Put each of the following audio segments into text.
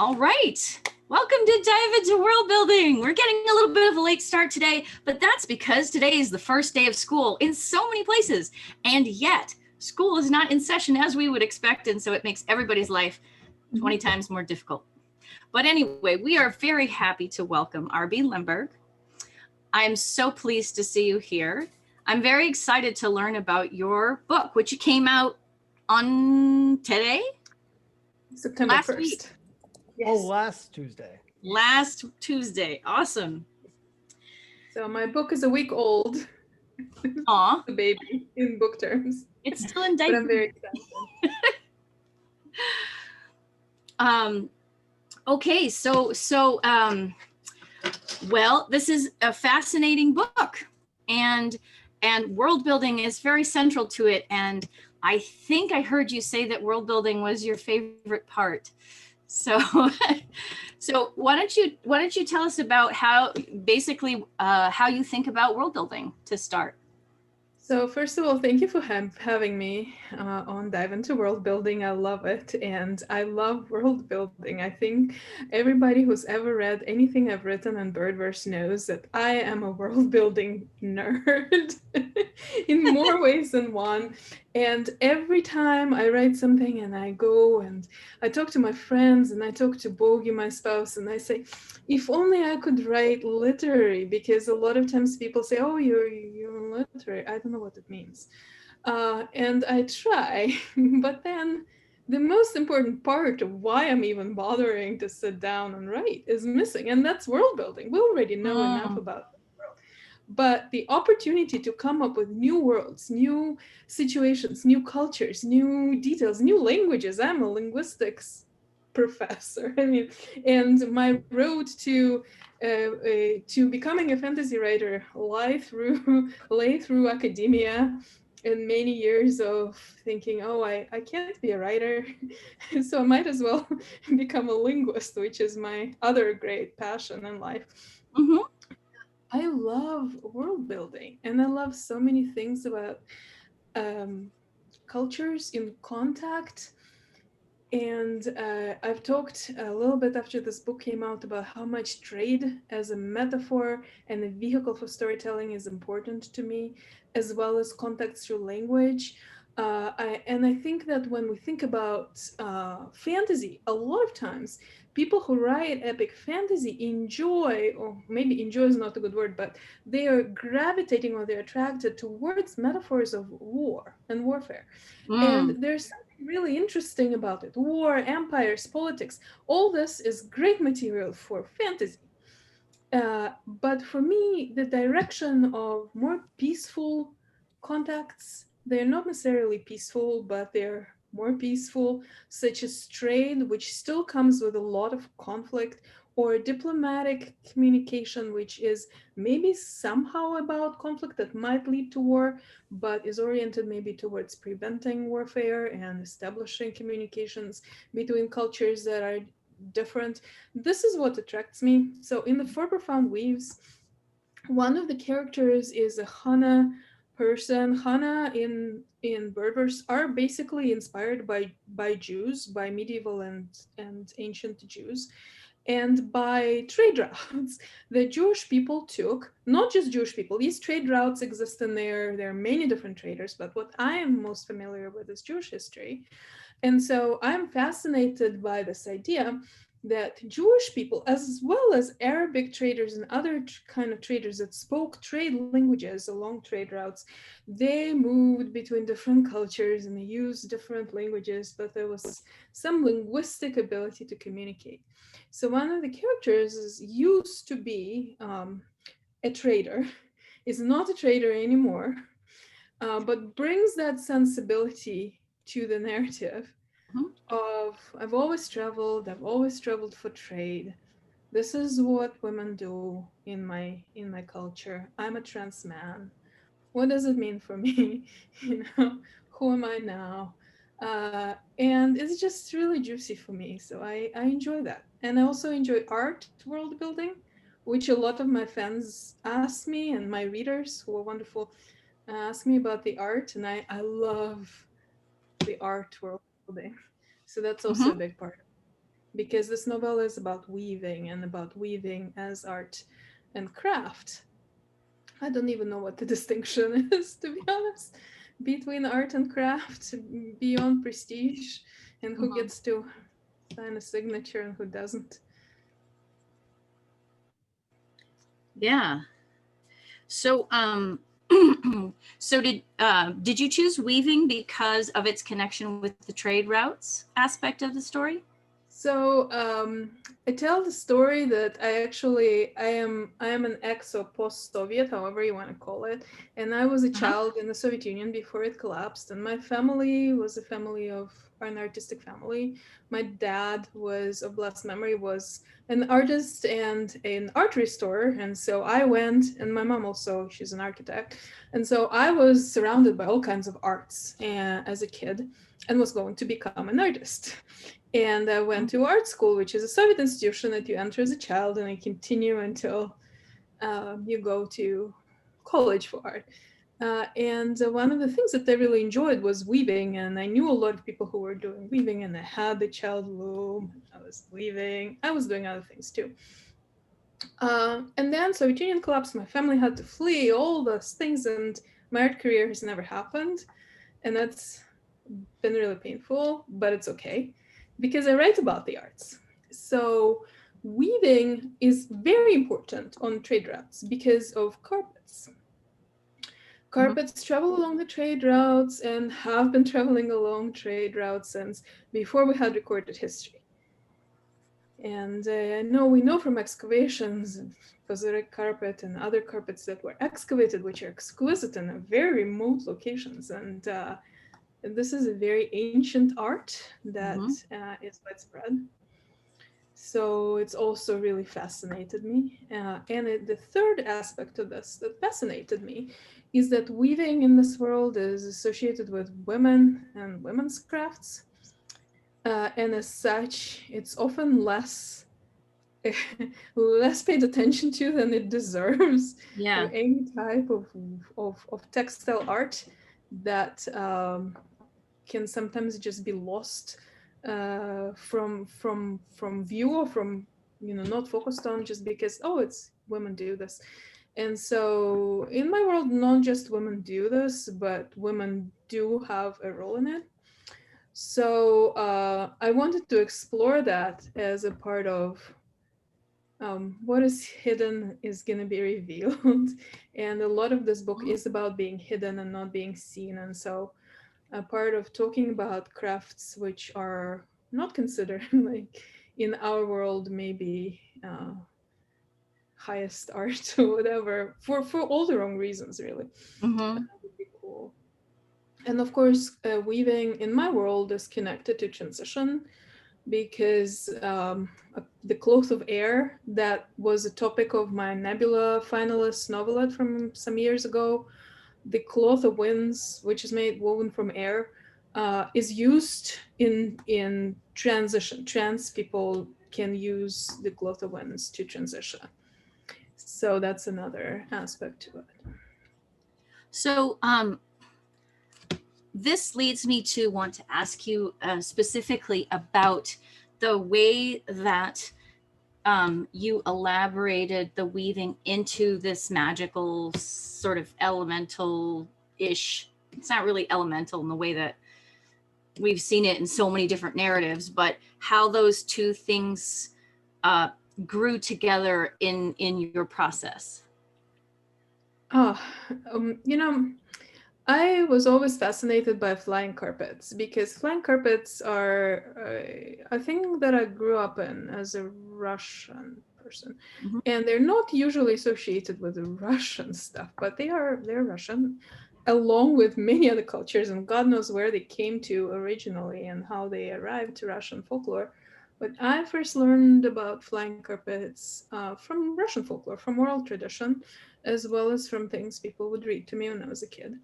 All right. Welcome to Dive into World Building. We're getting a little bit of a late start today, but that's because today is the first day of school in so many places. And yet, school is not in session as we would expect, and so it makes everybody's life 20 times more difficult. But anyway, we are very happy to welcome R.B. Lemberg. I'm so pleased to see you here. I'm very excited to learn about your book, which came out on today? September 1st. Yes. Oh, last Tuesday. Last Tuesday. Awesome. So my book is a week old. Aw. The baby in book terms. It's still in diaper. But I'm very excited. Okay, well, this is a fascinating book, and world building is very central to it. And I think I heard you say that world building was your favorite part. So, why don't you tell us about how you think about world building to start? So first of all, thank you for having me on Dive into World Building. I love it, and I love world building. I think everybody who's ever read anything I've written in Birdverse knows that I am a world building nerd in more ways than one. And every time I write something and I go and I talk to my friends and I talk to Bogi, my spouse, and I say, if only I could write literary, because a lot of times people say, oh, you're literary. I don't know what it means. And I try, but then the most important part of why I'm even bothering to sit down and write is missing. And that's world building. We already know enough about the world. But the opportunity to come up with new worlds, new situations, new cultures, new details, new languages. I'm a linguistics professor. I mean, and my road to becoming a fantasy writer lay through academia and many years of thinking, oh, I can't be a writer, so I might as well become a linguist, which is my other great passion in life. Mm-hmm. I love world building, and I love so many things about cultures in contact. And I've talked a little bit after this book came out about how much trade as a metaphor and a vehicle for storytelling is important to me, as well as contact through language. And I think that when we think about fantasy, a lot of times people who write epic fantasy enjoy, or maybe enjoy is not a good word, but they are gravitating or they're attracted towards metaphors of war and warfare. And there's something really interesting about it. War, empires, politics, all this is great material for fantasy. But for me, the direction of more peaceful contacts, they're not necessarily peaceful, but they're more peaceful, such as trade, which still comes with a lot of conflict, or diplomatic communication, which is maybe somehow about conflict that might lead to war, but is oriented maybe towards preventing warfare and establishing communications between cultures that are different. This is what attracts me. So in the Four Profound Weaves, one of the characters is a Hana person. Hana in Birdverse are basically inspired by Jews, by medieval and ancient Jews, and by trade routes that Jewish people took. Not just Jewish people, these trade routes exist in there. There are many different traders, but what I am most familiar with is Jewish history. And so I'm fascinated by this idea that Jewish people, as well as Arabic traders and other kind of traders that spoke trade languages along trade routes, they moved between different cultures and they used different languages, but there was some linguistic ability to communicate. So one of the characters used to be a trader, is not a trader anymore, but brings that sensibility to the narrative of I've always traveled for trade. This is what women do in my culture. I'm a trans man. What does it mean for me? Who am I now? And it's just really juicy for me. So I enjoy that. And I also enjoy art world building, which a lot of my fans ask me, and my readers who are wonderful ask me about the art. And I love the art world building. So that's also a big part. because this novel is about weaving and about weaving as art and craft. I don't even know what the distinction is, to be honest, between art and craft, beyond prestige, and who gets to sign a signature and who doesn't. Yeah. So, so did you choose weaving because of its connection with the trade routes aspect of the story? So I tell the story that I am an ex or post-Soviet, however you want to call it, and I was a child in the Soviet Union before it collapsed, and my family was a family of an artistic family. My dad was, of blessed memory, was an artist and an art restorer, and so I went, and my mom also, she's an architect, and so I was surrounded by all kinds of arts as a kid, and was going to become an artist. And I went to art school, which is a Soviet institution that you enter as a child and you continue until you go to college for art. And one of the things that I really enjoyed was weaving, and I knew a lot of people who were doing weaving, and I had the child loom. I was weaving. I was doing other things too. And then Soviet Union collapsed. My family had to flee. All those things, and my art career has never happened, and that's been really painful, but it's okay because I write about the arts. So weaving is very important on trade routes because of carpets. Carpets travel along the trade routes and have been traveling along trade routes since before we had recorded history. And we know from excavations, Pacific carpet and other carpets that were excavated, which are exquisite in very remote locations. And this is a very ancient art that is widespread. So it's also really fascinated me. The third aspect of this that fascinated me is that weaving in this world is associated with women and women's crafts. And as such, it's often less paid attention to than it deserves. Yeah. Any type of textile art that can sometimes just be lost from view, or from not focused on, just because it's women do this. And so in my world, not just women do this, but women do have a role in it. So I wanted to explore that as a part of what is hidden is going to be revealed. And a lot of this book is about being hidden and not being seen. And so a part of talking about crafts which are not considered like in our world maybe highest art or whatever, for all the wrong reasons, really. That would be cool. And of course, weaving in my world is connected to transition, because the cloth of air that was a topic of my Nebula finalist novelette from some years ago, the cloth of winds, which is made woven from air, is used in transition. Trans people can use the cloth of winds to transition. So that's another aspect to it. So this leads me to want to ask you specifically about the way that you elaborated the weaving into this magical sort of elemental-ish. It's not really elemental in the way that we've seen it in so many different narratives, but how those two things grew together in your process. I was always fascinated by flying carpets, because flying carpets are a thing that I grew up in as a Russian person. And they're not usually associated with the Russian stuff, but they're Russian, along with many other cultures, and God knows where they came to originally and how they arrived to Russian folklore. But I first learned about flying carpets from Russian folklore, from oral tradition, as well as from things people would read to me when I was a kid.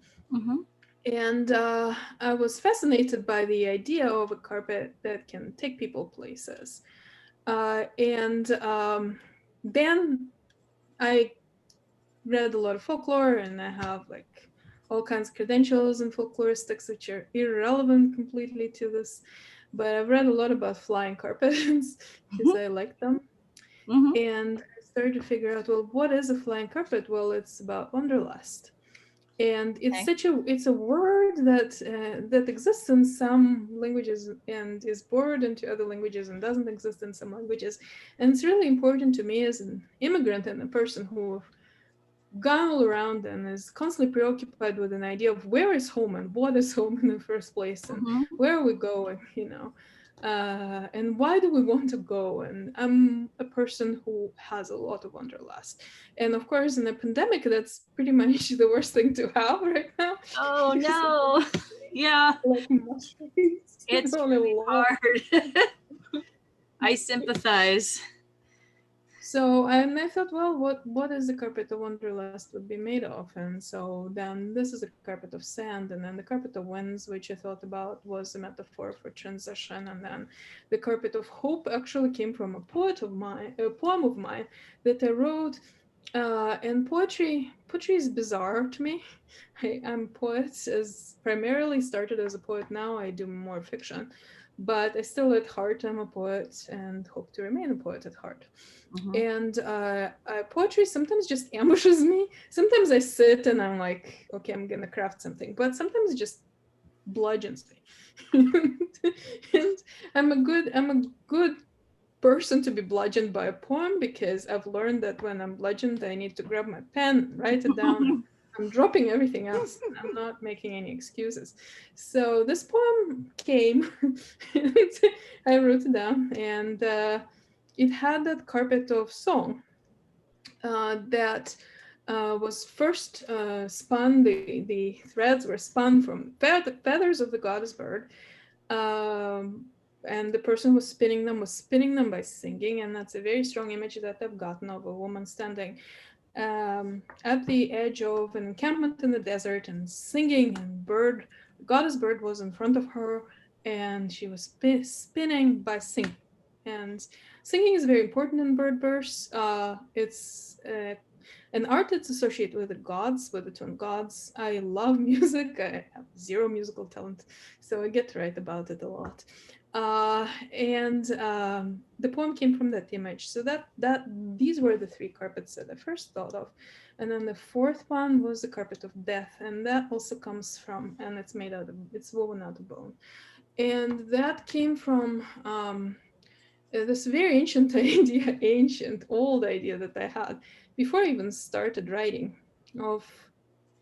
And I was fascinated by the idea of a carpet that can take people places. Then I read a lot of folklore, and I have like all kinds of credentials in folkloristics, which are irrelevant completely to this. but I've read a lot about flying carpets because I like them. Mhm. And I started to figure out, well, what is a flying carpet? Well, it's about wanderlust. And it's Okay. it's a word that exists in some languages and is borrowed into other languages and doesn't exist in some languages. And it's really important to me as an immigrant and a person who gone all around and is constantly preoccupied with an idea of where is home and what is home in the first place and Mhm. where are we going, and why do we want to go. And I'm a person who has a lot of wanderlust, and of course in a pandemic that's pretty much the worst thing to have right now. Oh Because no. Yeah, like mushrooms it's on a really log. hard. I sympathize. So, and I thought, well, what is the carpet of wanderlust would be made of? And so then this is a carpet of sand, and then the carpet of winds, which I thought about was a metaphor for transition, and then the carpet of hope actually came from a poem of mine that I wrote. And poetry is bizarre to me. I'm a poet, as primarily started as a poet. Now I do more fiction, but I still at heart I'm a poet and hope to remain a poet at heart. Mhm. And poetry sometimes just ambushes me. Sometimes I sit and I'm like, okay, I'm gonna craft something, but sometimes it just bludgeons me. And I'm a good person to be bludgeoned by a poem because I've learned that when I'm bludgeoned, I need to grab my pen, write it down, and I'm dropping everything else. I'm not making any excuses. So this poem came, and I wrote it down, and it had that carpet of song that was first spun. The threads were spun from feathers of the goddess bird, um, and the person was spinning them by singing, and that's a very strong image that I've gotten of a woman standing at the edge of an encampment in the desert and singing, and the goddess bird was in front of her, and she was spinning by singing. And singing is very important in bird verse. It's an art that's associated with the gods, with the twin gods. I love music. I have zero musical talent, so I get to write about it a lot. And the poem came from that image. So that these were the three carpets that I first thought of, and then the fourth one was the carpet of death, and that also comes from, and it's woven out of bone, and that came from this very ancient idea, ancient old idea that I had before I even started writing, of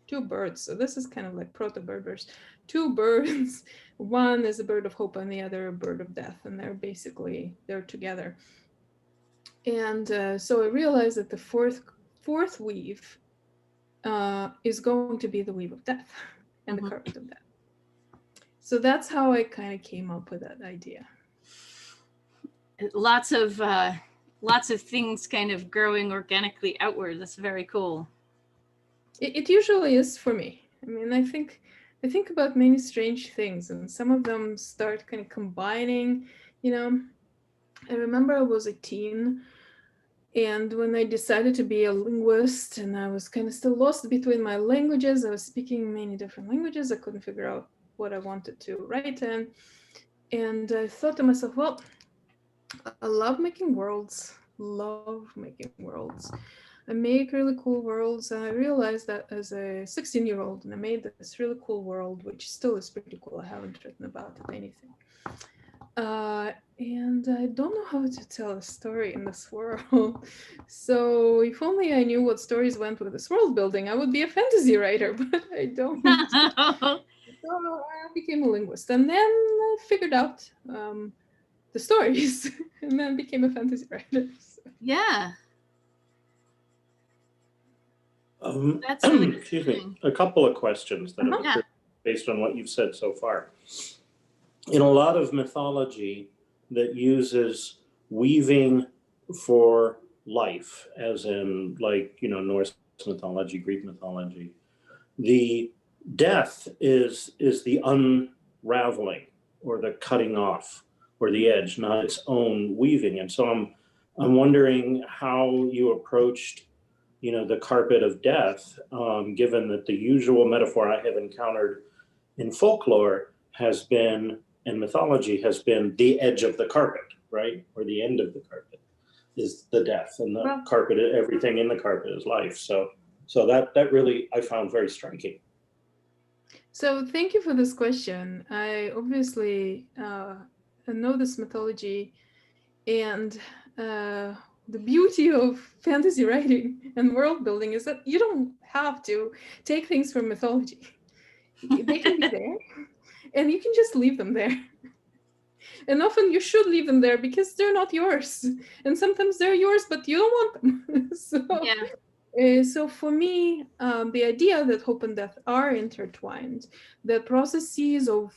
two birds. So this is kind of like proto birders. Two birds. One is a bird of hope and the other a bird of death, and they're together. And so I realized that the fourth weave is going to be the weave of death and the Mhm. carpet of death. So that's how I kind of came up with that idea. Lots of things kind of growing organically outward. That's very cool. It usually is for me. I mean, I think about many strange things, and some of them start kind of combining. You know, I remember I was a teen, and when I decided to be a linguist, and I was kind of still lost between my languages, I was speaking many different languages. I couldn't figure out what I wanted to write in, and I thought to myself, well, I love making worlds. Love making worlds. I make really cool worlds, and I realized that as a 16-year-old, and I made this really cool world, which still is pretty cool. I haven't written about it anything. And I don't know how to tell a story in this world. So if only I knew what stories went with this world building, I would be a fantasy writer, but I don't. So I became a linguist, and then I figured out the stories, and then became a fantasy writer. So. Yeah, that's really Excuse me, interesting. a couple of questions that have Uh-huh. Yeah. occurred based on what you've said so far. In a lot of mythology that uses weaving for life, as in like, Norse mythology, Greek mythology, the death is the unraveling or the cutting off or the edge, not its own weaving. And so I'm wondering how you approached the carpet of death, given that the usual metaphor I have encountered in folklore has been and mythology has been the edge of the carpet, right? Or the end of the carpet is the death, and the carpet, everything in the carpet is life. So that really I found very striking. So thank you for this question. I obviously know this mythology, and the beauty of fantasy writing and world building is that you don't have to take things from mythology. They can be there, and you can just leave them there. And often you should leave them there because they're not yours. And sometimes they're yours, but you don't want them. So for me, the idea that hope and death are intertwined, that processes of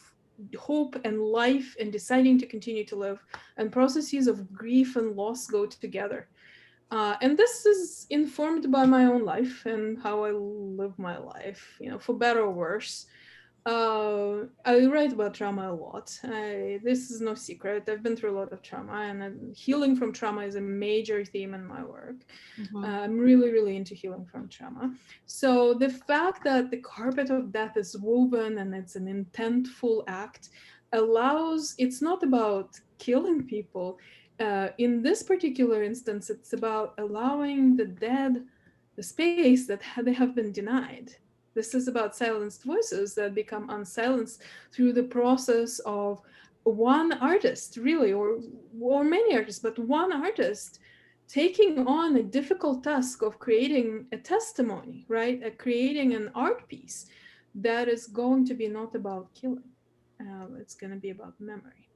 hope and life and deciding to continue to live, and processes of grief and loss go together. And this is informed by my own life and how I live my life, for better or worse. I write about trauma a lot. This is no secret. I've been through a lot of trauma, and healing from trauma is a major theme in my work. I'm really, really into healing from trauma. So the fact that the carpet of death is woven and it's an intentful act it's not about killing people. In this particular instance, it's about allowing the dead the space that they have been denied. This is about silenced voices that become unsilenced through the process of one artist, really, or many artists, but one artist taking on a difficult task of creating a testimony, right? Creating an art piece that is going to be not about killing. It's going to be about memory.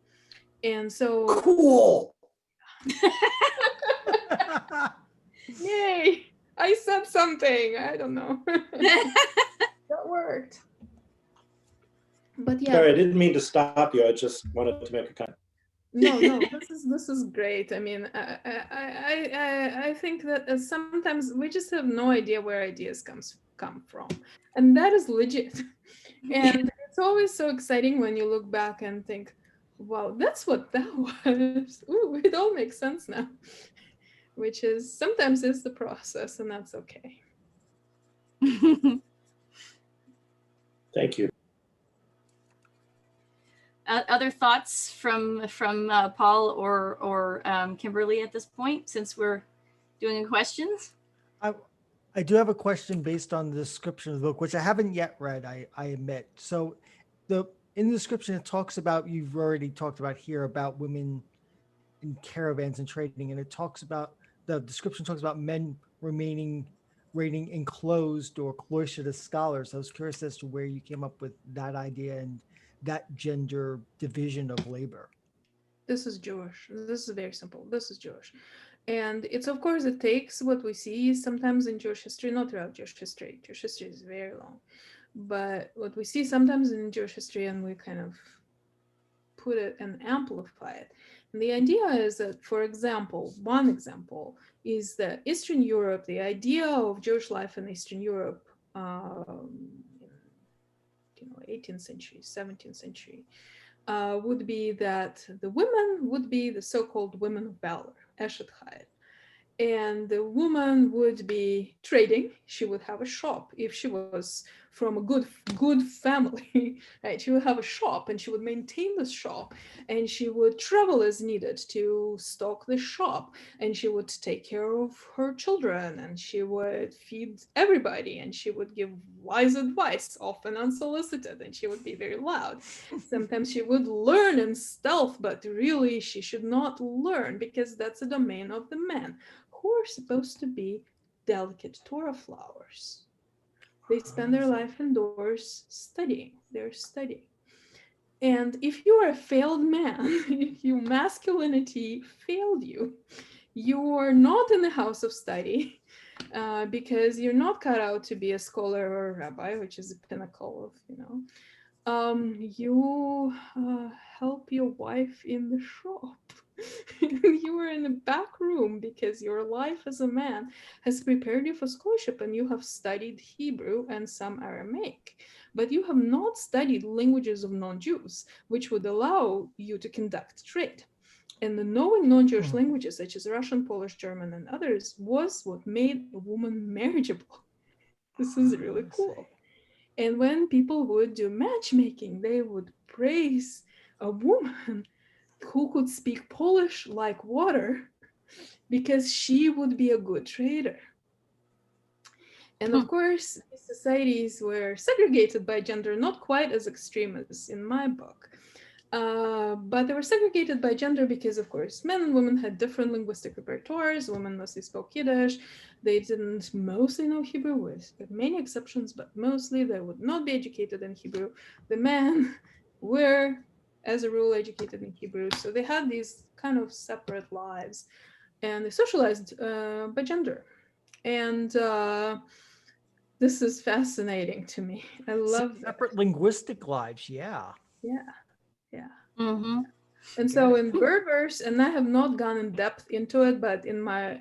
And so... Cool! Yay! I said something. I don't know. That worked. But yeah. Sorry, I didn't mean to stop you. I just wanted to make a comment. No, this is great. I mean, I think that sometimes we just have no idea where ideas come from, and that is legit. And it's always so exciting when you look back and think, wow, that's what that was. Ooh, it all makes sense now. Which is sometimes is the process, and that's okay. Thank you. Other thoughts from Paul or Kimberly at this point, since we're doing questions? I do have a question based on the description of the book, which I haven't yet read, I admit. So in the description, it talks about, you've already talked about here, about women in caravans and trading, and the description talks about men remaining enclosed or cloistered as scholars. I was curious as to where you came up with that idea and that gender division of labor. This is Jewish. This is very simple. This is Jewish. And it's, of course, it takes what we see sometimes in Jewish history, not throughout Jewish history. Jewish history is very long. But what we see sometimes in Jewish history, and we kind of put it and amplify it. And the idea is that, for example, one example is that Eastern Europe, the idea of Jewish life in Eastern Europe, 18th century, 17th century, would be that the women would be the so-called women of valor, Eshet Chayil. And the woman would be trading. She would have a shop. If she was from a good family, right? She would have a shop, and she would maintain the shop, and she would travel as needed to stock the shop, and she would take care of her children, and she would feed everybody, and she would give wise advice, often unsolicited, and she would be very loud. Sometimes she would learn in stealth, but really she should not learn, because that's a domain of the men, who are supposed to be delicate Torah flowers. They spend their life indoors studying. They're studying. And if you are a failed man, if your masculinity failed you, you are not in the house of study, because you're not cut out to be a scholar or a rabbi, which is the pinnacle of, you help your wife in the shop. You are in the back room because your life as a man has prepared you for scholarship, and you have studied Hebrew and some Aramaic, but you have not studied languages of non-Jews, which would allow you to conduct trade. And the knowing non-Jewish languages, such as Russian, Polish, German, and others, was what made a woman marriageable. This is really cool. And when people would do matchmaking, they would praise a woman who could speak Polish like water because she would be a good trader. And of course, these societies were segregated by gender, not quite as extreme as in my book. But they were segregated by gender because, of course, men and women had different linguistic repertoires. Women mostly spoke Yiddish. They didn't mostly know Hebrew, with many exceptions, but mostly they would not be educated in Hebrew. The men were, as a rule, educated in Hebrew. So they had these kind of separate lives, and they socialized by gender. And this is fascinating to me. I love separate linguistic lives. Yeah. Yeah, yeah. Mm-hmm. And so in Berbers, and I have not gone in depth into it, but in my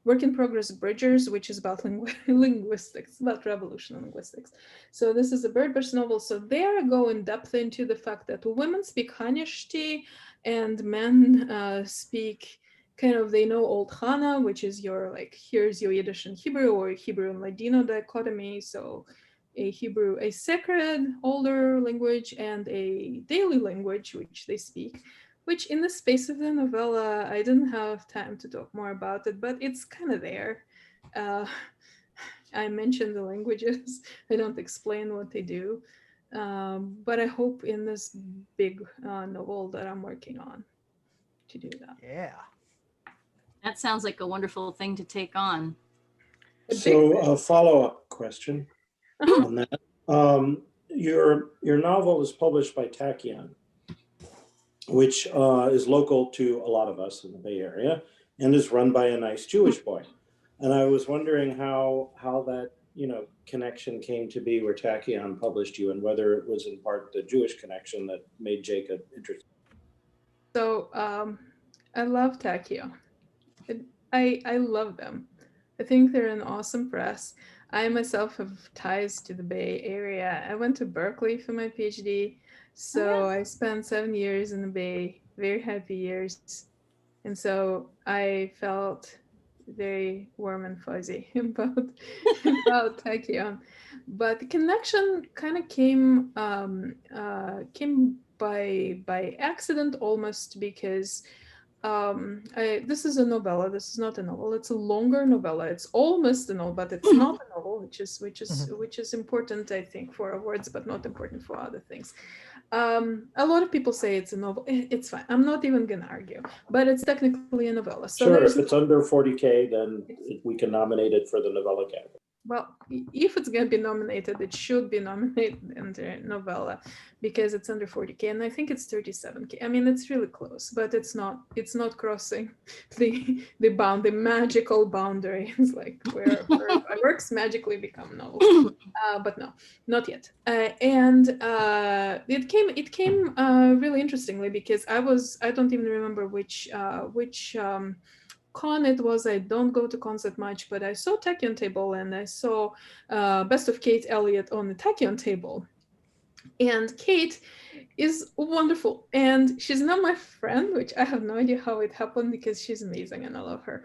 work in progress Bridgers, which is about linguistics, about revolution in linguistics. So this is a Berbers novel. So there I go in depth into the fact that women speak Hanishti and men speak kind of, they know Old Hana, which is your, like, here's your Yiddish and Hebrew, or Hebrew and Ladino dichotomy. So a Hebrew, a sacred older language, and a daily language, which they speak, which in the space of the novella, I didn't have time to talk more about it, but it's kind of there. I mentioned the languages. I don't explain what they do. But I hope in this big novel that I'm working on to do that. Yeah. That sounds like a wonderful thing to take on. So a follow-up question on that. Your novel is published by Tachyon, which is local to a lot of us in the Bay Area, and is run by a nice Jewish boy. And I was wondering how that, connection came to be, where Tachyon published you, and whether it was in part the Jewish connection that made Jacob interested. So I love Tachyon. I love them. I think they're an awesome press. I myself have ties to the Bay Area. I went to Berkeley for my PhD, so I spent 7 years in the Bay, very happy years. And so I felt very warm and fuzzy about Tachyon. But the connection kind of came by accident, almost, because this is a novella. This is not a novel. It's a longer novella. It's almost a novel, but it's not a novel, which is important, I think, for awards, but not important for other things. A lot of people say it's a novel. It's fine. I'm not even gonna argue, but it's technically a novella. So sure, if it's under 40K, then we can nominate it for the novella category. Well, if it's going to be nominated, it should be nominated under novella, because it's under 40K, and I think it's 37K. I mean, it's really close, but it's not crossing the magical boundary. It's like where works magically become novels. But no, not yet. And it came really interestingly, because I don't even remember which con it was. I don't go to cons that much, but I saw Tachyon table, and I saw Best of Kate Elliott on the Tachyon table. And Kate is wonderful, and she's not my friend, which I have no idea how it happened, because she's amazing and I love her.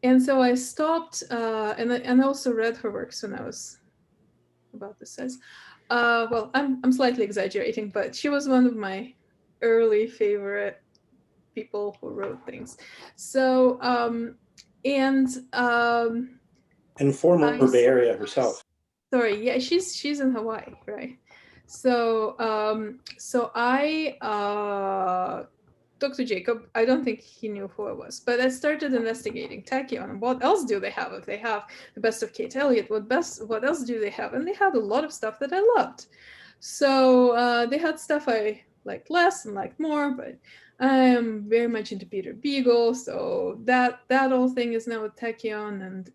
And so I stopped, and I also read her works when I was about this size. Well, I'm slightly exaggerating, but she was one of my early favorite people who wrote things. So and former Bay Area herself. Sorry, yeah, she's in Hawaii, right? So I talked to Jacob. I don't think he knew who I was, but I started investigating Tachyon and what else do they have. If they have the Best of Kate Elliott, what else do they have? And they had a lot of stuff that I loved. So they had stuff I liked less and liked more, but I am very much into Peter Beagle, so that whole thing is now with Tachyon, and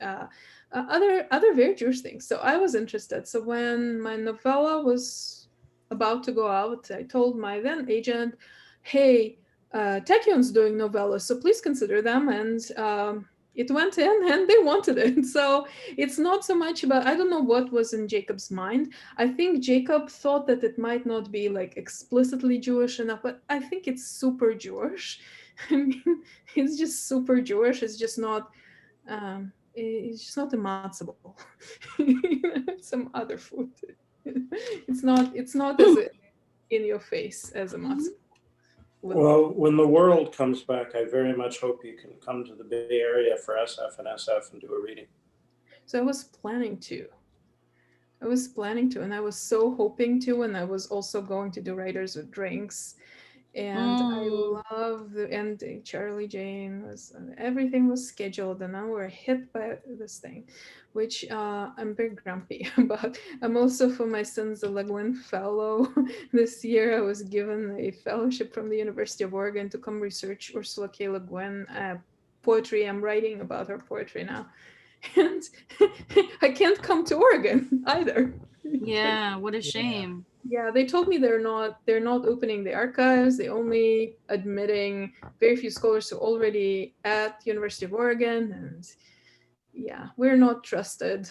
other very Jewish things. So I was interested. So when my novella was about to go out, I told my then agent, "Hey, Tachyon's doing novellas, so please consider them." And it went in, and they wanted it. So it's not so much about, I don't know what was in Jacob's mind. I think Jacob thought that it might not be like explicitly Jewish enough, but I think it's super Jewish. I mean, it's just super Jewish. It's just not a matzah ball. Some other food. It's not as in your face as a matzah. Well, when the world comes back, I very much hope you can come to the Bay Area for SF and SF and do a reading. So I was planning to. And I was so hoping to, and I was also going to do Writers with Drinks. And I love the ending. Charlie Jane was, everything was scheduled, and now we're hit by this thing, which I'm very grumpy about. I'm also, for my sons, a Le Guin Fellow. This year I was given a fellowship from the University of Oregon to come research Ursula K. Le Guin poetry. I'm writing about her poetry now. And I can't come to Oregon either. Yeah, what a shame. Yeah, they told me they're not opening the archives. They only admitting very few scholars who are already at University of Oregon, and yeah, we're not trusted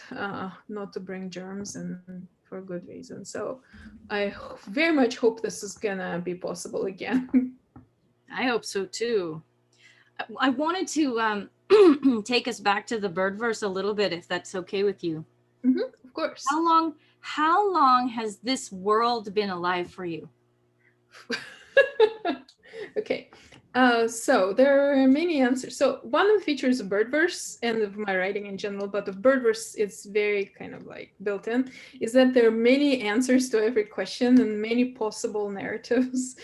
not to bring germs, and for good reason. So I very much hope this is gonna be possible again. I hope so too. I wanted to take us back to the Birdverse a little bit, if that's okay with you. Of course. How long has this world been alive for you? Okay. So there are many answers. So one of the features of Birdverse and of my writing in general, but of Birdverse, it's very kind of like built in, is that there are many answers to every question and many possible narratives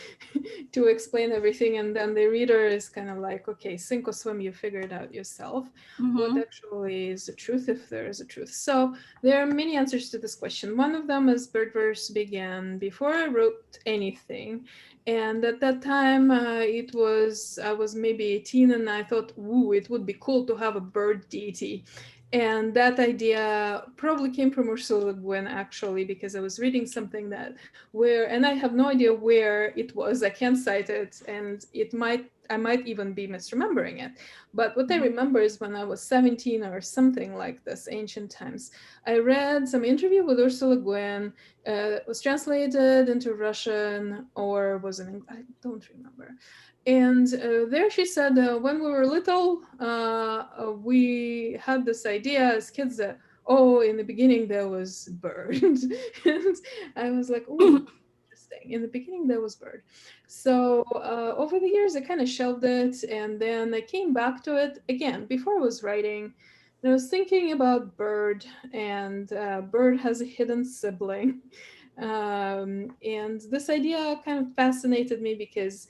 to explain everything. And then the reader is kind of like, okay, sink or swim, you figure it out yourself. What actually is the truth, if there is a truth? So there are many answers to this question. One of them is Birdverse began before I wrote anything. And at that time, I was maybe 18, and I thought, ooh, it would be cool to have a bird deity. And that idea probably came from Ursula Le Guin, actually, because I was reading something and I have no idea where it was. I can't cite it, and I might even be misremembering it. But what I remember is when I was 17 or something like this, ancient times, I read some interview with Ursula Le Guin. It was translated into Russian, or was it? I don't remember. And there she said, when we were little, we had this idea as kids that, oh, in the beginning there was bird. And I was like, oh, interesting. In the beginning there was bird. So over the years I kind of shelved it, and then I came back to it again before I was writing. I was thinking about bird, and bird has a hidden sibling. And this idea kind of fascinated me because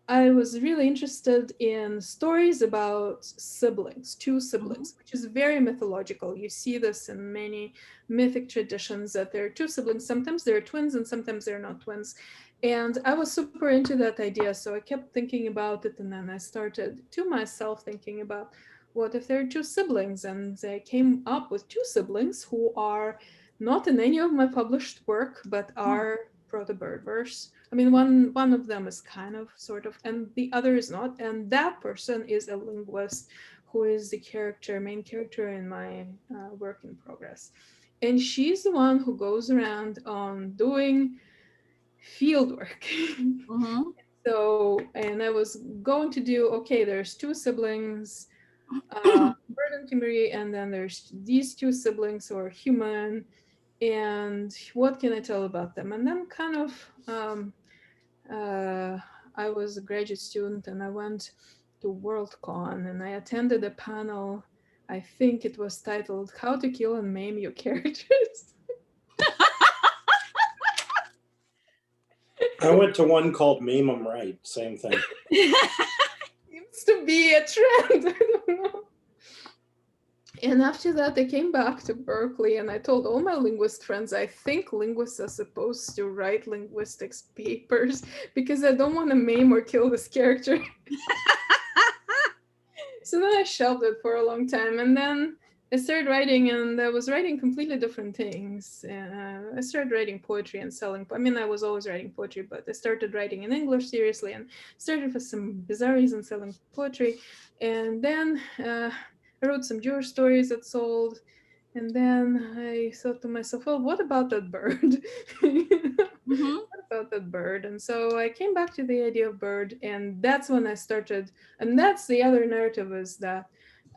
I was really interested in stories about siblings, two siblings, which is very mythological. You see this in many mythic traditions, that there are two siblings. Sometimes they're twins and sometimes they're not twins. And I was super into that idea. So I kept thinking about it. And then I started to myself thinking about, what if there are two siblings? And I came up with two siblings who are not in any of my published work, but are proto-Birdverse. I mean, one of them is kind of, sort of, and the other is not. And that person is a linguist who is the main character in my work in progress. And she's the one who goes around doing field work. So, and I was going to do, okay, there's two siblings, Bird and Kimberly, and then there's these two siblings who are human, and what can I tell about them? And then kind of, I was a graduate student, and I went to Worldcon, and I attended a panel. I think it was titled "How to Kill and Maim Your Characters." I went to one called Maim 'em Right, same thing. Seems to be a trend. I don't know. And after that, I came back to Berkeley, and I told all my linguist friends, I think linguists are supposed to write linguistics papers because I don't want to maim or kill this character. So then I shelved it for a long time, and then I started writing, and I was writing completely different things. I started writing poetry and selling. I mean, I was always writing poetry, but I started writing in English seriously, and started with some bizarre reasons selling poetry. And then I wrote some Jewish stories that sold. And then I thought to myself, well, what about that bird? What about that bird? And so I came back to the idea of bird, and that's when I started. And that's the other narrative, is that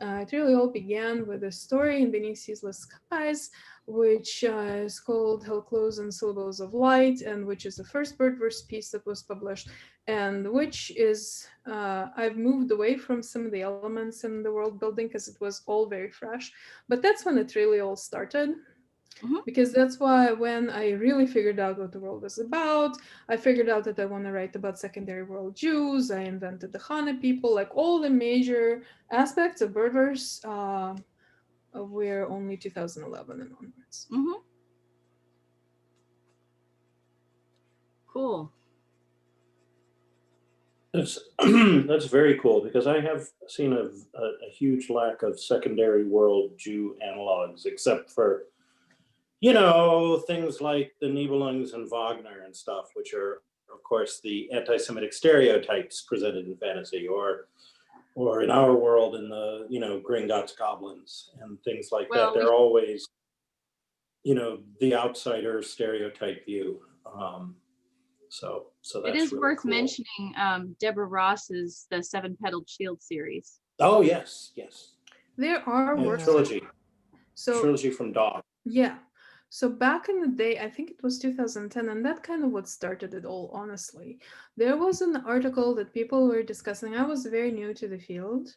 It really all began with a story in Beneath Ceaseless Skies, which is called Hell Close and Syllables of Light, and which is the first Birdverse piece that was published, and which is, I've moved away from some of the elements in the world building because it was all very fresh, but that's when it really all started. Because that's why when I really figured out what the world was about, I figured out that I want to write about secondary world Jews. I invented the Hana people, like all the major aspects of Birdverse were only 2011 and onwards. Cool. That's very cool, because I have seen a huge lack of secondary world Jew analogs, except for, you know, things like the Nibelungs and Wagner and stuff, which are, of course, the anti-Semitic stereotypes presented in fantasy, or in our world in the, you know, Gringotts goblins and things like that. They're always, you know, the outsider stereotype view. So that's it is really worth cool. mentioning Deborah Ross's The Seven Petaled Shield series. Oh yes, yes. There are works. Trilogy. So Trilogy from Dog. yeah. So back in the day, I think it was 2010, and that kind of what started it all, honestly. There was an article that people were discussing. I was very new to the field.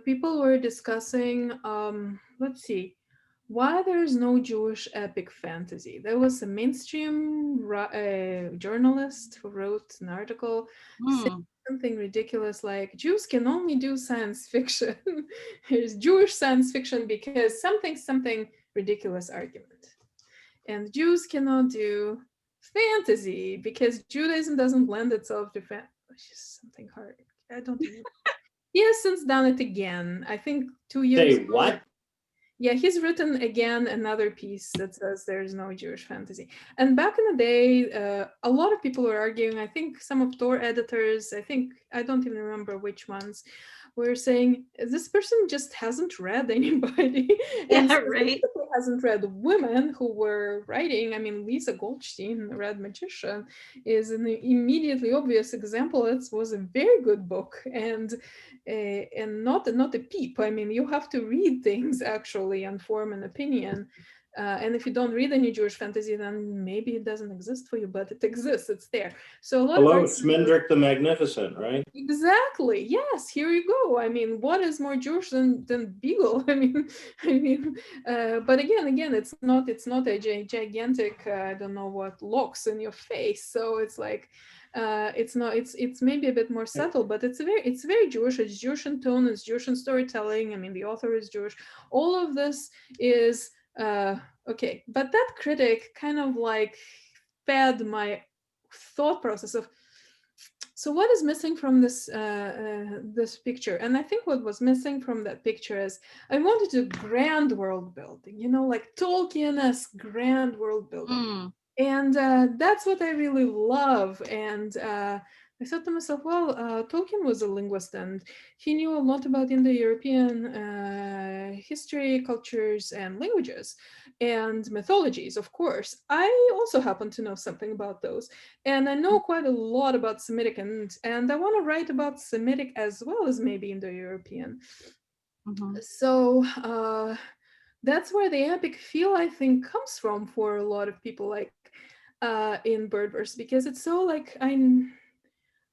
People were discussing, let's see, why there's no Jewish epic fantasy. There was a mainstream journalist who wrote an article saying something ridiculous like, Jews can only do science fiction. There's Jewish science fiction because something ridiculous argument. And Jews cannot do fantasy because Judaism doesn't lend itself to it's just something hard. I don't even. He has since done it again. I think 2 years ago. What? Yeah, he's written again another piece that says there's no Jewish fantasy. And back in the day, a lot of people were arguing, I think some of Tor editors, I don't even remember which ones, were saying, this person just hasn't read anybody. And right. hasn't read women who were writing. I mean, Lisa Goldstein, Red Magician, is an immediately obvious example. It was a very good book, and not a peep. I mean, you have to read things actually and form an opinion. And if you don't read any Jewish fantasy, then maybe it doesn't exist for you, but it exists, it's there. So a lot Hello, of Smendrick the Magnificent, right? Exactly. Yes, here you go. I mean, what is more Jewish than Beagle? I mean, but again, it's not a gigantic, I don't know what, locks in your face. So it's like, it's maybe a bit more subtle, but it's very Jewish. It's Jewish in tone, it's Jewish in storytelling. I mean, the author is Jewish. All of this is okay. But that critic kind of like fed my thought process of, so what is missing from this this picture? And I think what was missing from that picture is I wanted a grand world building, you know, like Tolkien-esque grand world building. And that's what I really love. And I thought to myself, well, Tolkien was a linguist and he knew a lot about Indo-European history, cultures, and languages, and mythologies, of course. I also happen to know something about those. And I know quite a lot about Semitic, and I want to write about Semitic as well as maybe Indo-European. So that's where the epic feel, I think, comes from for a lot of people, like in Birdverse, because it's so like I'm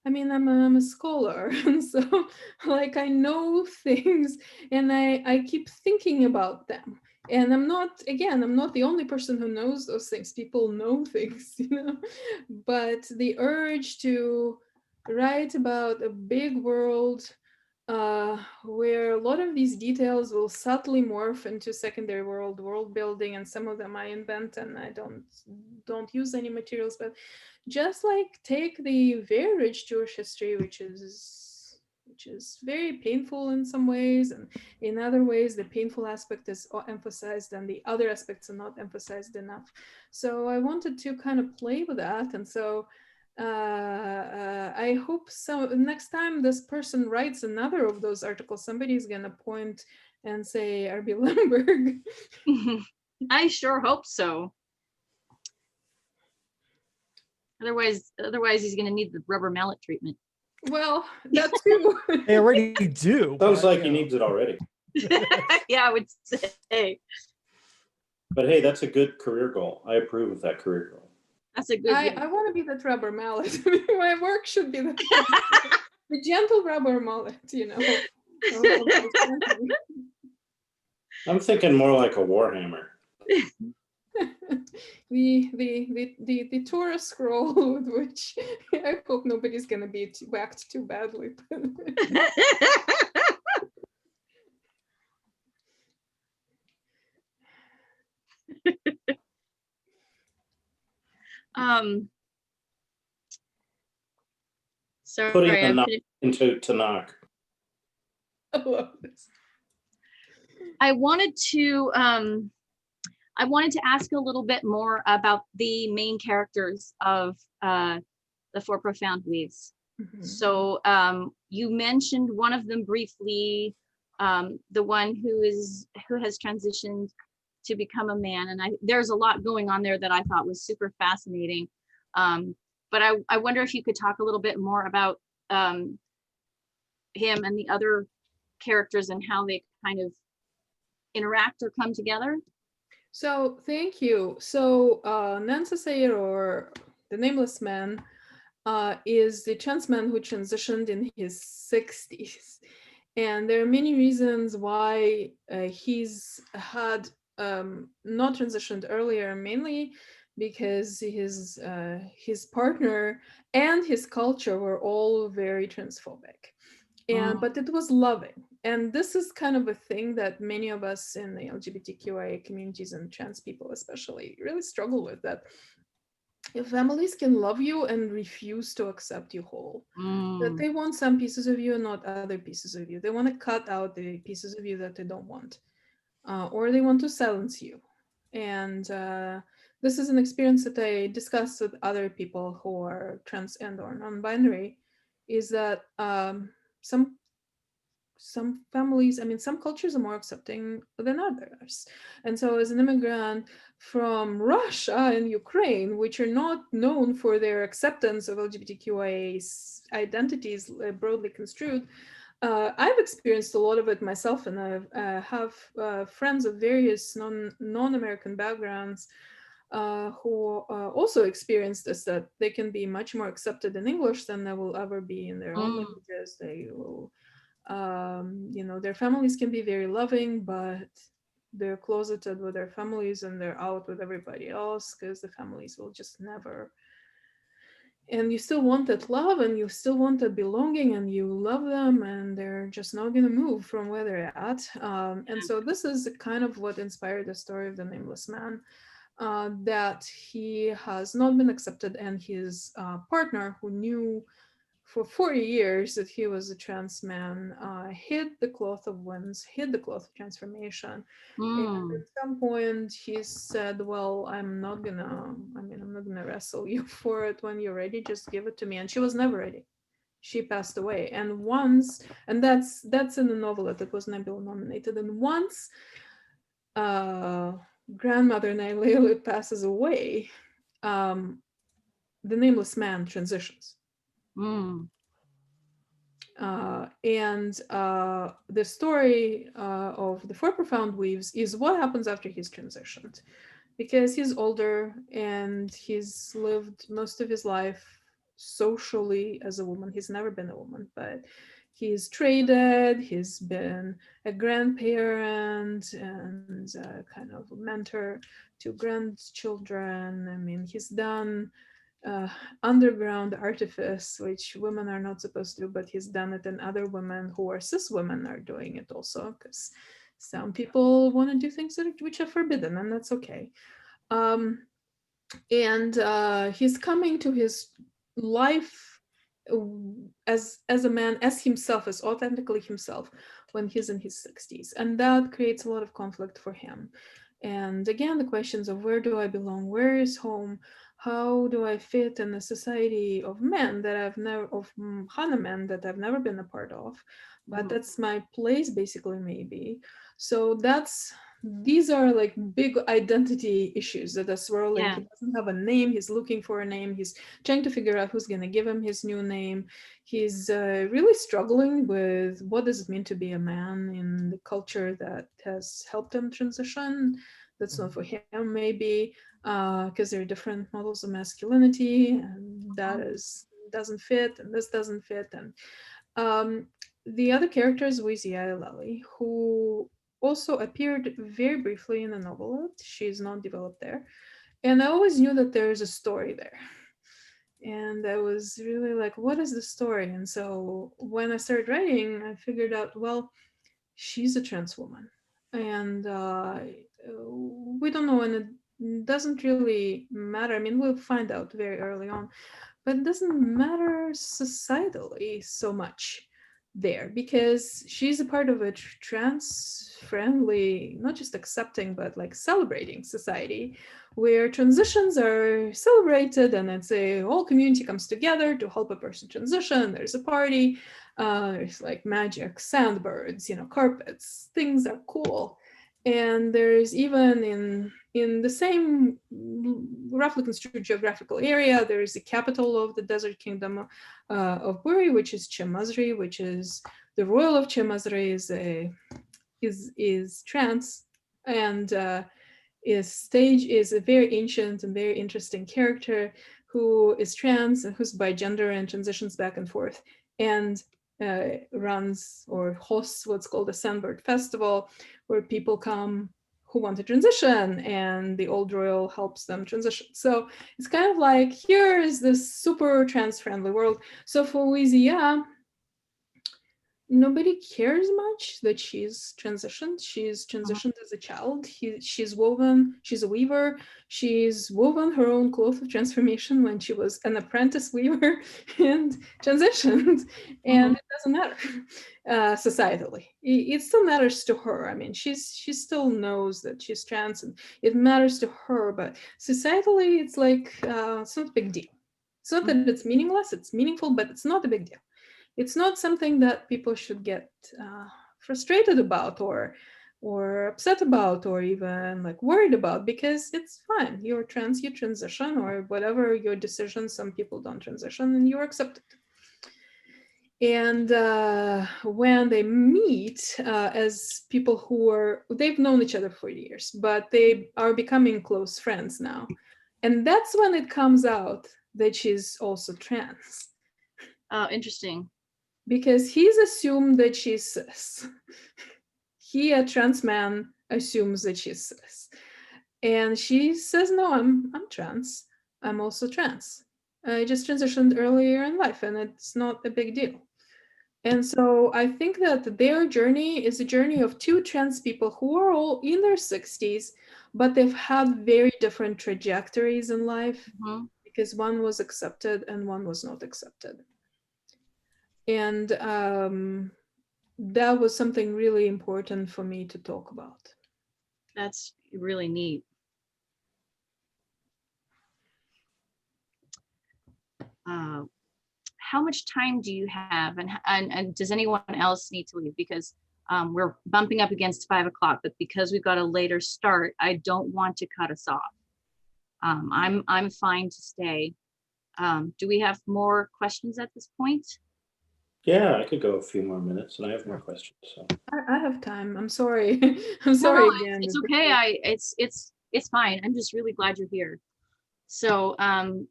a scholar, and so like I know things, and I keep thinking about them. And I'm not the only person who knows those things. People know things, you know, but the urge to write about a big world where a lot of these details will subtly morph into secondary world building, and some of them I invent and I don't use any materials, but just like take the very rich Jewish history, which is very painful in some ways, and in other ways the painful aspect is emphasized and the other aspects are not emphasized enough. So I wanted to kind of play with that, and so I hope so next time this person writes another of those articles, somebody's gonna point and say R.B. Lemberg. I sure hope so. Otherwise he's going to need the rubber mallet treatment. Well, that too. They already do. Sounds but, like you he know. needs it already. Yeah, I would say But hey, that's a good career goal. I approve of that career goal. that's a good. I want to be that rubber mallet. My work should be the gentle rubber mallet, you know. I'm thinking more like a warhammer. the Torah scroll with which I hope nobody's gonna be whacked too badly. Putting Sorry, a I'm knock into Tanakh. I love this. I wanted to ask a little bit more about the main characters of the Four Profound Weaves. Mhm. So you mentioned one of them briefly, the one who has transitioned to become a man, and there's a lot going on there that I thought was super fascinating. But I wonder if you could talk a little bit more about him and the other characters and how they kind of interact or come together. So thank you. So Nansa Sayer, or the Nameless Man, is the trans man who transitioned in his 60s. And there are many reasons why he's had not transitioned earlier, mainly because his partner and his culture were all very transphobic. And but it was loving. And this is kind of a thing that many of us in the LGBTQIA communities and trans people especially really struggle with, that if families can love you and refuse to accept you whole, that they want some pieces of you and not other pieces of you. They want to cut out the pieces of you that they don't want, or they want to silence you. And this is an experience that I discussed with other people who are trans and or non-binary, is that some families, I mean, some cultures are more accepting than others. And so as an immigrant from Russia and Ukraine, which are not known for their acceptance of LGBTQIA identities broadly construed, I've experienced a lot of it myself, and I have friends of various non-American backgrounds who also experience this, that they can be much more accepted in English than they will ever be in their own languages. They will their families can be very loving, but they're closeted with their families and they're out with everybody else because the families will just never. And you still want that love and you still want that belonging and you love them, and they're just not going to move from where they're at. And so this is kind of what inspired the story of the Nameless Man, that he has not been accepted, and his partner, who knew for 40 years that he was a trans man, hid the cloth of winds, hid the cloth of transformation. And at some point he said, well, I'm not gonna wrestle you for it. When you're ready, just give it to me. And she was never ready. She passed away. And once, and that's in the novel that was Nebula nominated, and once grandmother Nailele passes away, the Nameless Man transitions. And the story of the Four Profound Weaves is what happens after he's transitioned, because he's older and he's lived most of his life socially as a woman. He's never been a woman, but he's traded, he's been a grandparent and kind of a mentor to grandchildren. I mean, he's done underground artifice, which women are not supposed to do, but he's done it, and other women who are cis women are doing it also, because some people want to do things which are forbidden, and that's okay. And he's coming to his life as a man, as himself, as authentically himself, when he's in his 60s, and that creates a lot of conflict for him. And again, the questions of where do I belong, where is home, how do I fit in a society of men that I've never, of Hana men that I've never been a part of, but that's my place basically, maybe. So that's these are like big identity issues that are swirling. Yeah. He doesn't have a name. He's looking for a name. He's trying to figure out who's going to give him his new name. He's really struggling with what does it mean to be a man in the culture that has helped him transition. That's not for him, maybe, because there are different models of masculinity, and that doesn't fit, and this doesn't fit. And the other character is Wizia Lally, who also appeared very briefly in the novel. She's not developed there. And I always knew that there is a story there. And I was really like, what is the story? And so when I started writing, I figured out, well, she's a trans woman. And we don't know, and it doesn't really matter. I mean, we'll find out very early on, but it doesn't matter societally so much there, because she's a part of a trans friendly, not just accepting, but like celebrating society where transitions are celebrated, and it's a whole community comes together to help a person transition. There's a party, there's like magic, sandbirds, carpets, things are cool. And there's even in the same roughly construed geographical area, there is the capital of the desert kingdom of Buri, which is Chemazri, which is the royal of Chemazri is trans, and Stage is a very ancient and very interesting character who is trans and who's bigender and transitions back and forth, and runs or hosts what's called a Sandbird Festival, where people come who want to transition, and the old royal helps them transition. So it's kind of like, here is this super trans-friendly world. So for Wizia, nobody cares much that she's transitioned. She's transitioned as a child. She's a weaver. She's woven her own cloth of transformation when she was an apprentice weaver and transitioned. And it doesn't matter societally. It still matters to her. I mean, she still knows that she's trans, and it matters to her, but societally, it's like, it's not a big deal. It's not that it's meaningless, it's meaningful, but it's not a big deal. It's not something that people should get frustrated about or upset about, or even like worried about, because it's fine. You're trans, you transition, or whatever your decision. Some people don't transition, and you're accepted. And when they meet as people they've known each other for years, but they are becoming close friends now. And that's when it comes out that she's also trans. Oh, interesting. Because he's assumed that she's cis. He, a trans man, assumes that she's cis. And she says, no, I'm trans. I'm also trans. I just transitioned earlier in life, and it's not a big deal. And so I think that their journey is a journey of two trans people who are all in their 60s, but they've had very different trajectories in life, because one was accepted and one was not accepted. And that was something really important for me to talk about. That's really neat. How much time do you have, and does anyone else need to leave? Because we're bumping up against 5 o'clock, but because we've got a later start, I don't want to cut us off. I'm fine to stay. Do we have more questions at this point? Yeah, I could go a few more minutes, and I have more questions. So I have time. I'm sorry. I'm sorry again. It's okay. It's fine. I'm just really glad you're here. So,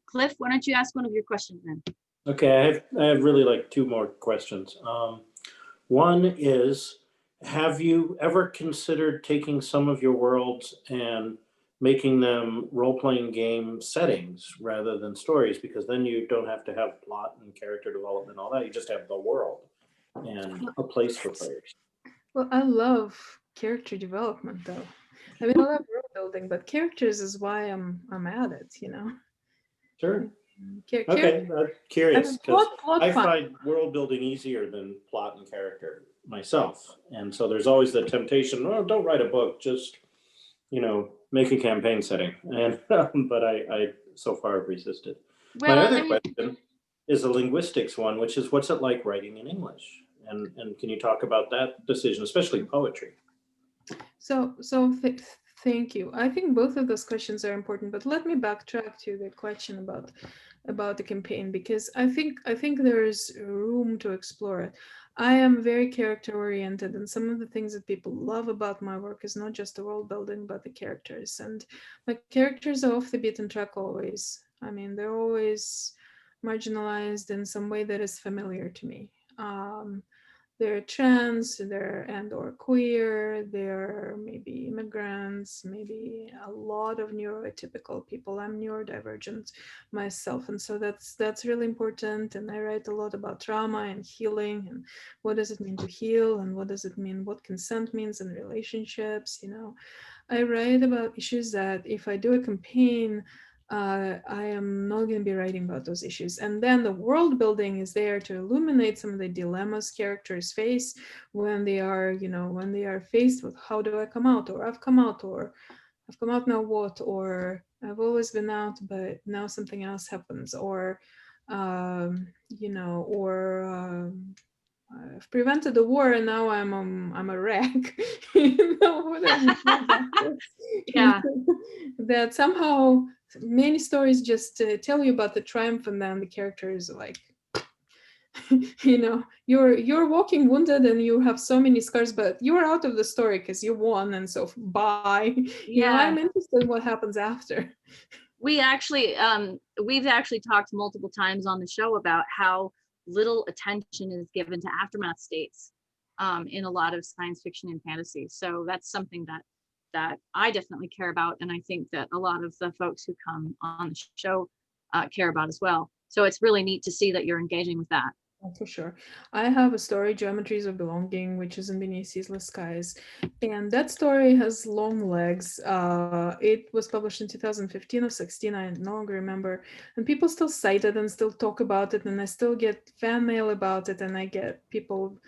Cliff, why don't you ask one of your questions then? okay, I have really like two more questions. One is, have you ever considered taking some of your worlds and making them role-playing game settings rather than stories? Because then you don't have to have plot and character development and all that. You just have the world and a place for players. Well, I love character development, though. I mean, I love world building, but characters is why I'm at it, Sure. Okay, I'm curious, because I fun. find world building easier than plot and character myself. And so there's always the temptation, oh, don't write a book, just, make a campaign setting. And but I so far have resisted. Well, my other question is a linguistics one, which is, what's it like writing in English? And can you talk about that decision, especially poetry? Thank you. I think both of those questions are important, but let me backtrack to the question about the campaign, because I think there's room to explore it. I am very character oriented, and some of the things that people love about my work is not just the world building, but the characters. And my characters are off the beaten track always. I mean, they're always marginalized in some way that is familiar to me. They're trans, they're and or queer, they're maybe immigrants, maybe a lot of neurotypical people. I'm neurodivergent myself, and so that's really important. And I write a lot about trauma and healing, and what does it mean to heal, and what does it mean, what consent means in relationships. I write about issues that if I do a campaign, I am not going to be writing about those issues. And then the world building is there to illuminate some of the dilemmas characters face when they are, when they are faced with how do I come out, or I've come out, or I've come out now what, or I've always been out, but now something else happens, or, I've prevented the war and now I'm a wreck. Whatever. Yeah. That somehow many stories just tell you about the triumph, and then the characters are like, you're walking wounded and you have so many scars, but you're out of the story because you won, and so bye. I'm interested in what happens after. We've actually talked multiple times on the show about how little attention is given to aftermath states in a lot of science fiction and fantasy. So that's something that I definitely care about, and I think that a lot of the folks who come on the show care about as well. So it's really neat to see that you're engaging with that. Oh, for sure. I have a story, Geometries of Belonging, which is in Beneath Ceaseless Skies. And that story has long legs. It was published in 2015 or 16, I no longer remember. And people still cite it and still talk about it. And I still get fan mail about it. And I get people.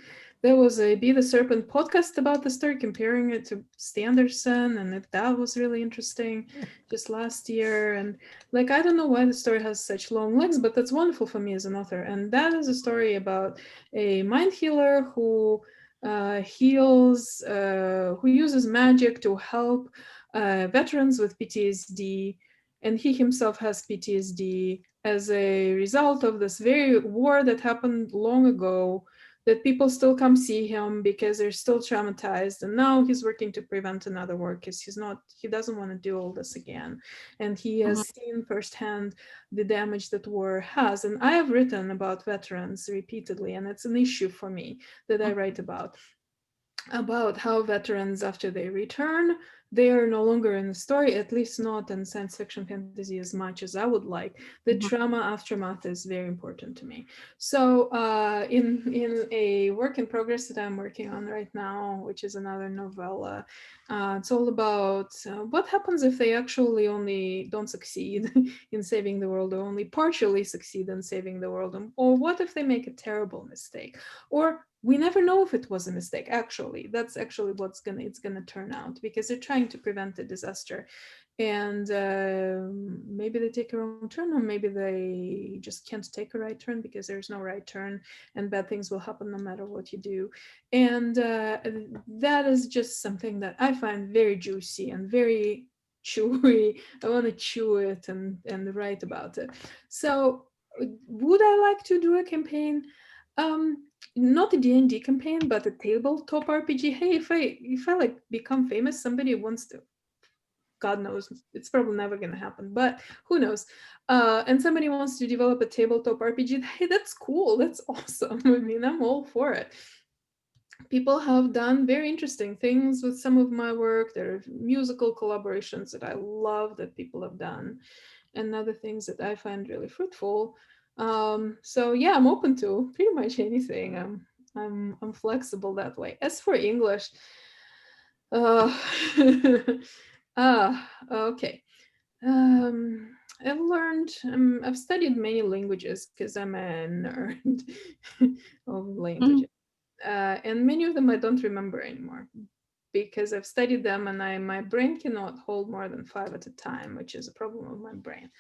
There was a Be the Serpent podcast about the story, comparing it to Standerson. And that was really interesting just last year. And I don't know why the story has such long legs, but that's wonderful for me as an author. And that is a story about a mind healer who heals, who uses magic to help veterans with PTSD. And he himself has PTSD as a result of this very war that happened long ago, that people still come see him because they're still traumatized. And now he's working to prevent another war because he doesn't want to do all this again. And he has seen firsthand the damage that war has. And I have written about veterans repeatedly, and it's an issue for me that I write about how veterans, after they return, they are no longer in the story, at least not in science fiction fantasy as much as I would like. The trauma aftermath is very important to me. So in a work in progress that I'm working on right now, which is another novella, it's all about what happens if they actually only don't succeed in saving the world, or only partially succeed in saving the world, or what if they make a terrible mistake, or we never know if it was a mistake. Actually, that's actually it's gonna turn out, because they're trying to prevent a disaster, and maybe they take a wrong turn, or maybe they just can't take a right turn because there's no right turn, and bad things will happen no matter what you do. And that is just something that I find very juicy and very chewy. I want to chew it and write about it. So would I like to do a campaign? Not a D&D campaign, but a tabletop RPG. Hey, if I become famous, somebody wants to, God knows, it's probably never gonna happen, but who knows? And somebody wants to develop a tabletop RPG. Hey, that's cool. That's awesome. I mean, I'm all for it. People have done very interesting things with some of my work. There are musical collaborations that I love that people have done, and other things that I find really fruitful. So yeah, I'm open to pretty much anything. I'm flexible that way. As for English, okay. I've studied many languages because I'm a nerd of languages. And many of them I don't remember anymore, because I've studied them and my brain cannot hold more than 5 at a time, which is a problem of my brain.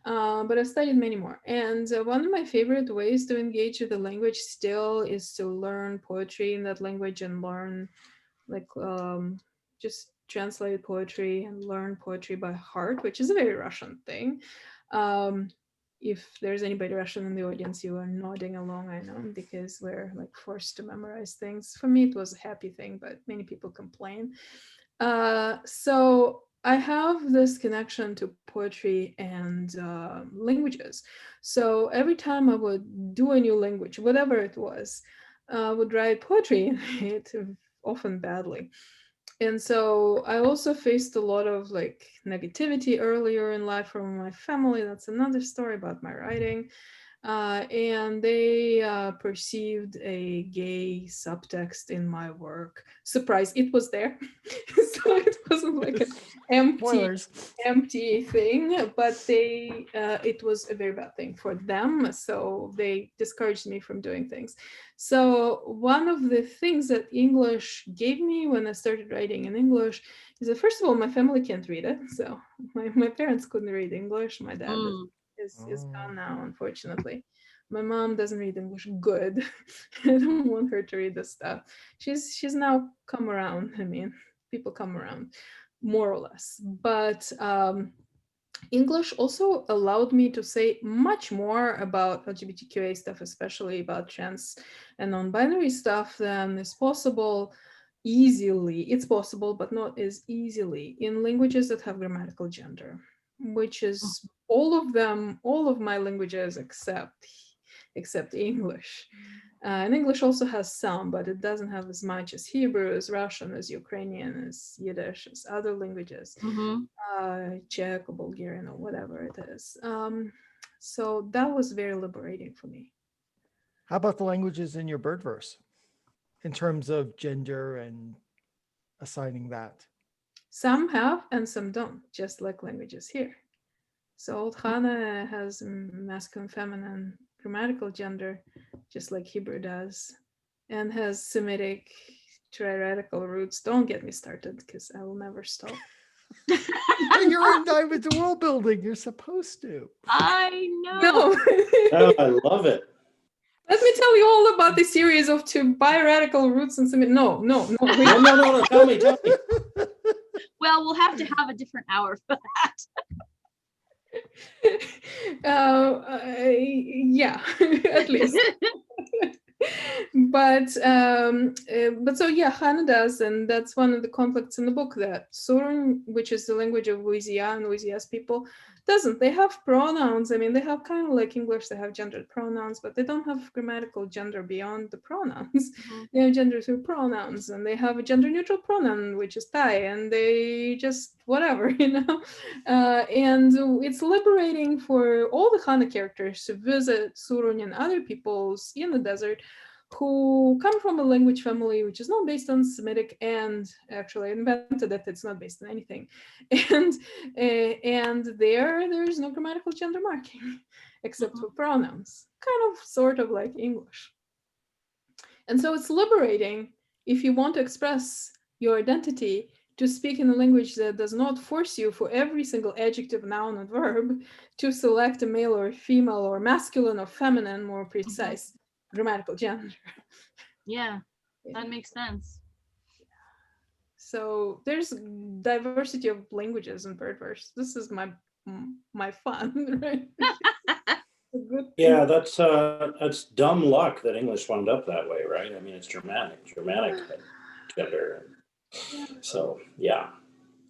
But I've studied many more. And one of my favorite ways to engage with the language still is to learn poetry in that language and learn just translate poetry and learn poetry by heart, which is a very Russian thing. If there's anybody Russian in the audience, you are nodding along, I know, because we're like forced to memorize things. For me, it was a happy thing, but many people complain. So I have this connection to poetry and languages. So every time I would do a new language, whatever it was, I would write poetry in it, often badly. And so I also faced a lot of like negativity earlier in life from my family. That's another story about my writing. And they perceived a gay subtext in my work. Surprise, it was there. So it wasn't like an empty thing, but it was a very bad thing for them. So they discouraged me from doing things. So one of the things that English gave me when I started writing in English is that, first of all, my family can't read it. So my parents couldn't read English. My dad is gone now, unfortunately. My mom doesn't read English good. I don't want her to read this stuff. She's now come around. I mean, people come around, more or less. But English also allowed me to say much more about LGBTQA stuff, especially about trans and non-binary stuff, than is possible easily. It's possible, but not as easily in languages that have grammatical gender, which is all of my languages except English. And English also has some, but it doesn't have as much as Hebrew, as Russian, as Ukrainian, as Yiddish, as other languages, Czech or Bulgarian or whatever it is. So that was very liberating for me. How about the languages in your bird verse in terms of gender and assigning that? Some have and some don't, just like languages here. So Old Hana has masculine, feminine, grammatical gender, just like Hebrew does, and has Semitic triradical roots. Don't get me started, because I will never stop. You're in Dive into World Building. You're supposed to. I know. No. Oh, I love it. Let me tell you all about the series of two biradical roots and Semitic. No. No. Tell me. Well, we'll have to have a different hour for that. Yeah, at least. But so yeah, Hana does, and that's one of the conflicts in the book, that Surun, which is the language of Louisiana and Louisiana's people, doesn't. They have pronouns. I mean, they have kind of like English, they have gendered pronouns, but they don't have grammatical gender beyond the pronouns. They have gender through pronouns, and they have a gender neutral pronoun, which is Tai, and they just whatever, and it's liberating for all the Hana characters to visit Surun and other peoples in the desert who come from a language family which is not based on Semitic, and actually invented that it's not based on anything, and there's no grammatical gender marking except for pronouns, kind of sort of like English. And so it's liberating if you want to express your identity to speak in a language that does not force you for every single adjective, noun, and verb to select a male or female or masculine or feminine, more precise grammatical gender. Yeah, that makes sense. So there's diversity of languages in birdverse. This is my fun, right? Yeah, that's dumb luck that English wound up that way, right? I mean, it's Germanic gender. So yeah,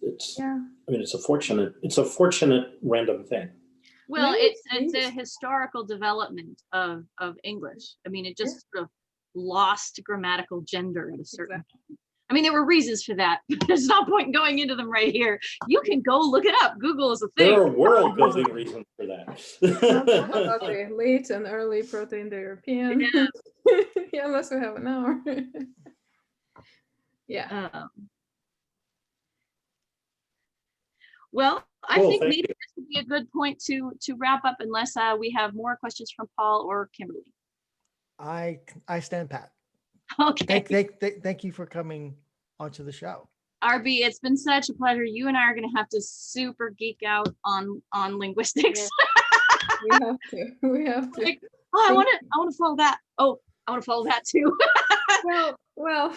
I mean, it's a fortunate random thing. Well, it's a historical development of English. I mean, it just sort of lost grammatical gender at a certain point. I mean, there were reasons for that. There's no point in going into them right here. You can go look it up. Google is a thing. There are world building reasons for that. Late and early Proto-Indo-European. Yeah, unless we have an hour. Yeah. Well, I Cool, think thank maybe you. this would be a good point to wrap up, unless we have more questions from Paul or Kimberly. I stand pat. Okay. Thank you for coming onto the show. RB, it's been such a pleasure. You and I are going to have to super geek out on linguistics. Yeah. We have to. Like, oh, I want to follow that. Oh, I want to follow that too. Well, Well,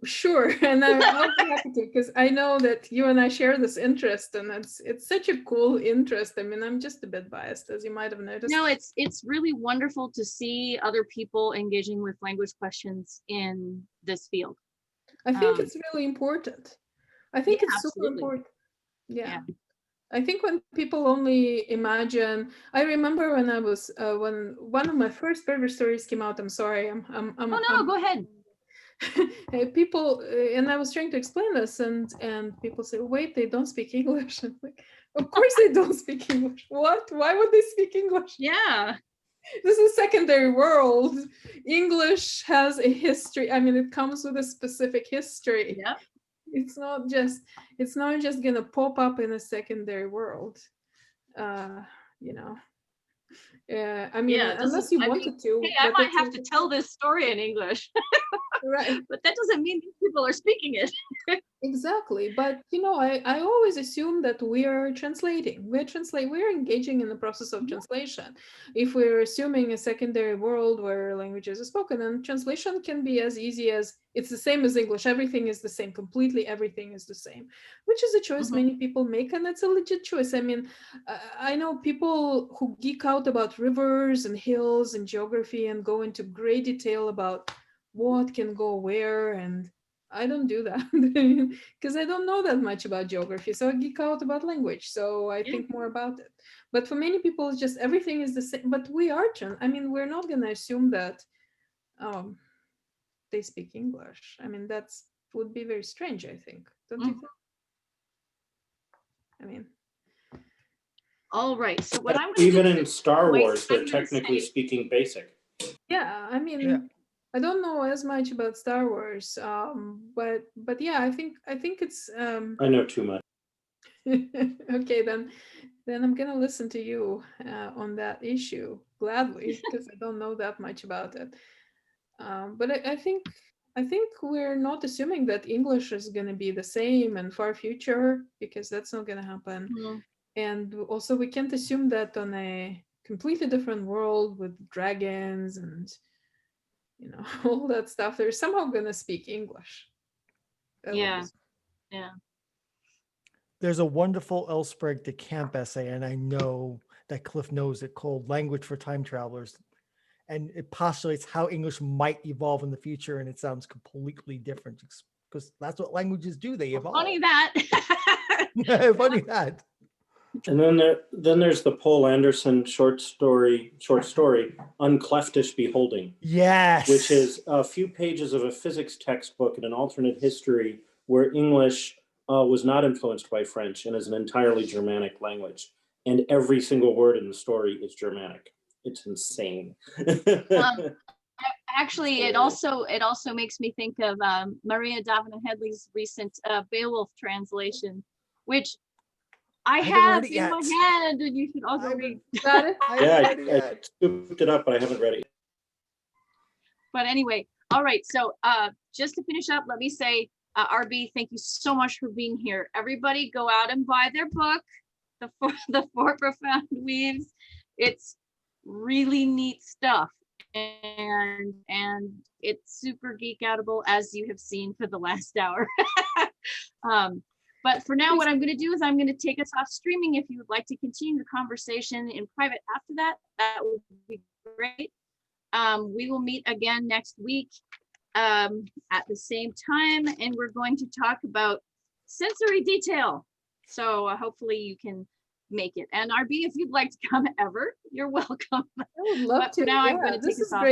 sure, and I'll be happy to, because I know that you and I share this interest, and it's such a cool interest. I mean, I'm just a bit biased, as you might have noticed. No, it's really wonderful to see other people engaging with language questions in this field. I think it's really important. I think Yeah, it's super absolutely. important. Yeah. Yeah. I think when people only imagine, I remember when I was when one of my first river stories came out. I'm sorry, Oh no, go ahead. people and I was trying to explain this, and people say, wait, they don't speak English. I'm like, of course they don't speak English. What? Why would they speak English? Yeah. This is secondary world. English has a history. I mean, it comes with a specific history. Yep. It's not just gonna pop up in a secondary world. You know. I mean, Yeah, unless you wanted to. Hey, I but might have to tell this story in English, right. but that doesn't mean these people are speaking it. Exactly. But I always assume that we are translating. We're engaging in the process of translation. If we're assuming a secondary world where languages are spoken, and translation can be as easy as it's the same as English. Everything is the same. Completely everything is the same, which is a choice many people make, and it's a legit choice. I mean, I know people who geek out about rivers and hills and geography and go into great detail about what can go where, and I don't do that because I don't know that much about geography. So I geek out about language. So I think more about it. But for many people, it's just everything is the same. But we are, I mean, we're not going to assume that they speak English. I mean, would be very strange, I think. Don't you think? I mean, all right. So what I'm even in Star Wait, Wars, they're technically speaking basic. yeah, I mean, I don't know as much about Star Wars, but yeah, I think it's. I know too much. Okay, then I'm gonna listen to you on that issue gladly, because I don't know that much about it. But I think we're not assuming that English is gonna be the same in far future, because that's not gonna happen. And also, we can't assume that on a completely different world with dragons and all that stuff, they're somehow gonna speak English. Yeah. There's a wonderful Ellsberg de Camp essay, and I know that Cliff knows it, called Language for Time Travelers. And it postulates how English might evolve in the future, and it sounds completely different because that's what languages do. They evolve. Funny that. Funny that. And then there's the Poul Anderson short story, Uncleftish Beholding. Yes. Which is a few pages of a physics textbook in an alternate history where English was not influenced by French and is an entirely Germanic language. And every single word in the story is Germanic. It's insane. Actually, it also makes me think of Maria Davina Headley's recent Beowulf translation, which I have in my hand, and you should also read. Got it? I scooped it up, but I haven't read it. But anyway, all right. So just to finish up, let me say, RB, thank you so much for being here. Everybody go out and buy their book, The Four Profound Weaves. It's really neat stuff. And it's super geek outable, as you have seen for the last hour. But for now, what I'm going to do is I'm going to take us off streaming. If you would like to continue the conversation in private after that, that would be great. We will meet again next week at the same time, and we're going to talk about sensory detail. So hopefully you can make it. And RB, if you'd like to come ever, you're welcome. I would love to. But for now, I'm going to take us off.